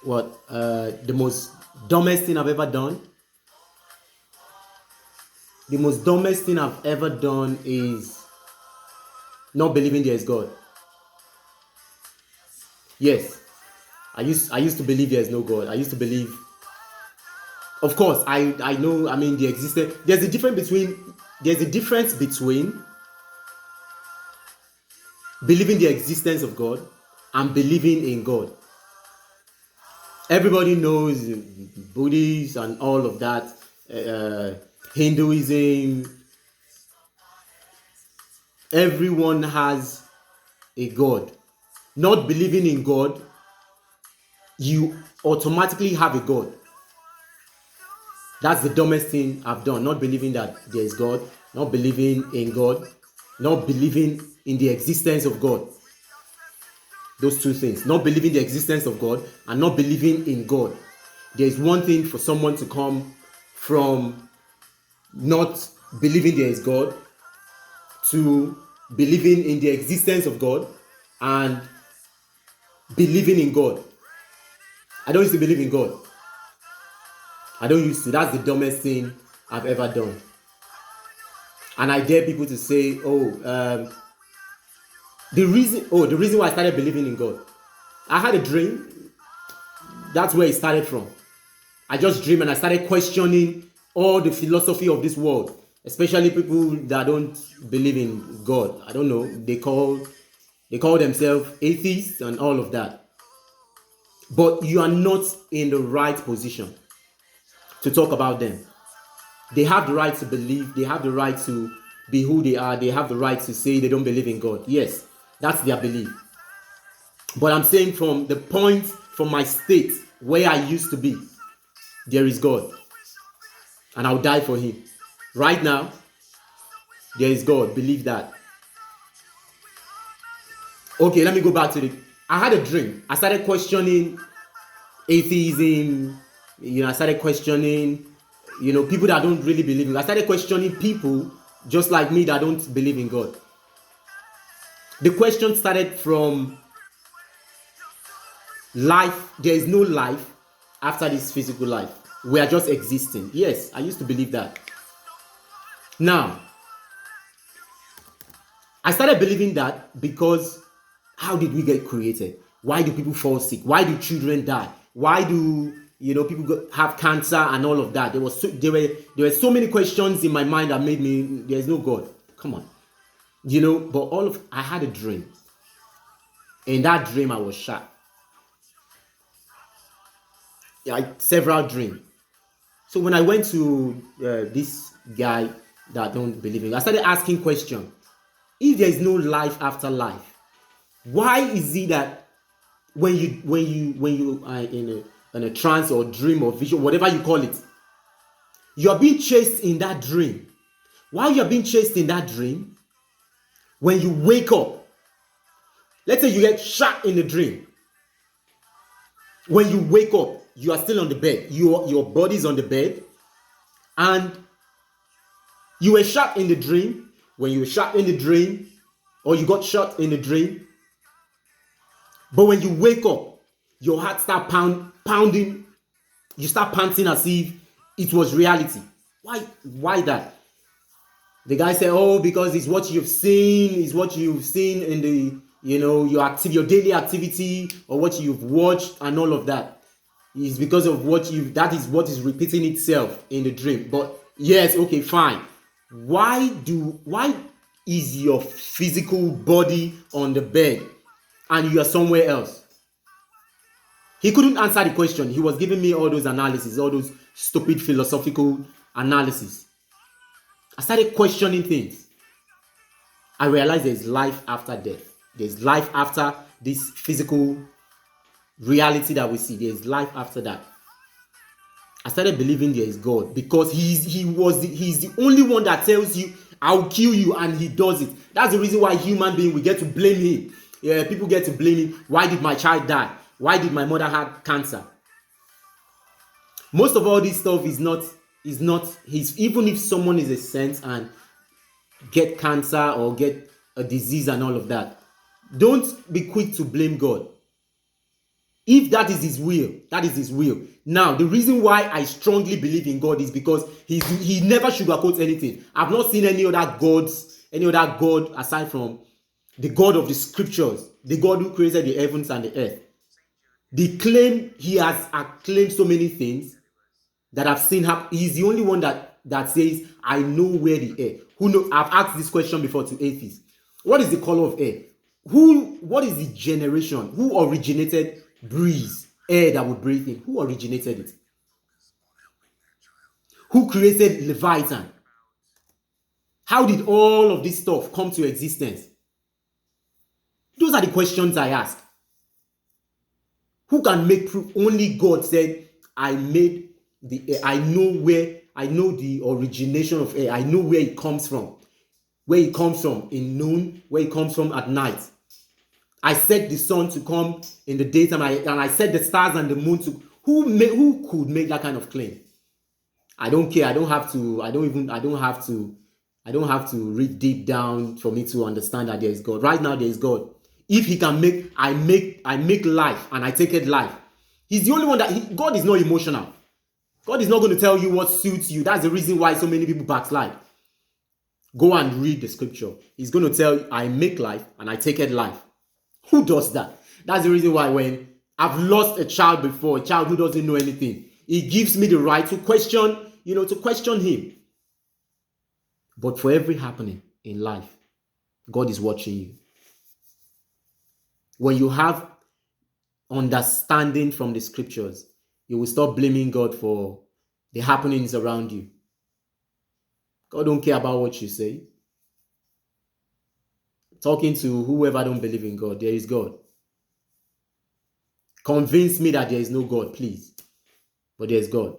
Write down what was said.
What the most dumbest thing I've ever done? The most dumbest thing I've ever done is not believing there is God. Yes, I used to believe there is no God. I used to believe, of course, I know. I mean, the existence. There's a difference between believing the existence of God and believing in God. Everybody knows Buddhists and all of that, uh, Hinduism. Everyone has a God. Not believing in God, you automatically have a God. That's the dumbest thing I've done. Not believing that there is God, not believing in God, not believing in the existence of God. Those two things. Not believing the existence of God and not believing in God. There is one thing for someone to come from not believing there is God to believing in the existence of God and believing in God. I don't used to believe in God. I don't used to. That's the dumbest thing I've ever done. And I dare people to say, the reason why I started believing in God. I had a dream. That's where it started from. I just dreamed and I started questioning all the philosophy of this world, especially people that don't believe in God. I don't know. They call themselves atheists and all of that. But you are not in the right position to talk about them. They have the right to believe, they have the right to be who they are, they have the right to say they don't believe in God. Yes, that's their belief. But I'm saying from my state where I used to be, there is God. And I'll die for him. Right now, there is God. Believe that. Okay, let me go back to I had a dream. I started questioning atheism. I started questioning, people that don't really believe in God. I started questioning people just like me that don't believe in God. The question started from life. There is no life after this physical life. We are just existing. Yes, I used to believe that. Now, I started believing that because how did we get created? Why do people fall sick? Why do children die? Why do people have cancer and all of that? There were so many questions in my mind that made me there's no God. Come on, But I had a dream. In that dream, I was shocked. Several dreams. So when I went to this guy that don't believe in, I started asking questions. If there is no life after life, why is it that when you are in a trance or dream or vision, whatever you call it, you are being chased in that dream? While you are being chased in that dream, when you wake up, let's say you get shot in the dream. When you wake up, you are still on the bed. Your body's on the bed, and you were shot in the dream. When you were shot in the dream, or you got shot in the dream, but when you wake up, your heart start pounding. You start panting as if it was reality. Why that? The guy said, "Oh, because it's what you've seen. It's what you've seen in the your daily activity, or what you've watched, and all of that. It's because of that is what is repeating itself in the dream." But yes, okay, fine. Why is your physical body on the bed and you are somewhere else? He couldn't answer the question. He was giving me all those analyses, all those stupid philosophical analyses. I started questioning things. I realized there's life after death. There's life after this physical reality that we see. There's life after that. I started believing there is God because he's the only one that tells you, "I'll kill you," and he does it. That's the reason why human beings, we get to blame him. Yeah, people get to blame him. Why did my child die? Why did my mother have cancer? Most of all this stuff is not his. Even if someone is a saint and get cancer or get a disease and all of that, don't be quick to blame God. If that is his will, that is his will. Now, the reason why I strongly believe in God is because he never sugarcoats anything. I've not seen any other God aside from the God of the scriptures, the God who created the heavens and the earth. The claim he has acclaimed so many things that I've seen happen. He's the only one that says, I know where the air. Who know? I've asked this question before to atheists. What is the color of air? What is the generation? Who originated breeze, air that would breathe in? Who originated it? Who created Leviathan? How did all of this stuff come to existence? Those are the questions I ask. Who can make proof? Only God said, I made the air. I know the origination of air. I know where it comes from. Where it comes from in noon, where it comes from at night. I set the sun to come in the daytime, and I set the stars and the moon to. Who could make that kind of claim? I don't care. I don't have to read deep down for me to understand that there is God. Right now, there is God. If he can make, I make life and I take it life. He's the only one God is not emotional. God is not going to tell you what suits you. That's the reason why so many people backslide. Go and read the scripture. He's going to tell you, I make life and I take it life. Who does that? That's the reason why when I've lost a child before, a child who doesn't know anything, it gives me the right to question him. But for every happening in life, God is watching you. When you have understanding from the scriptures, you will stop blaming God for the happenings around you. God don't care about what you say. Talking to whoever don't believe in God, there is God. Convince me that there is no God, please. But there is God.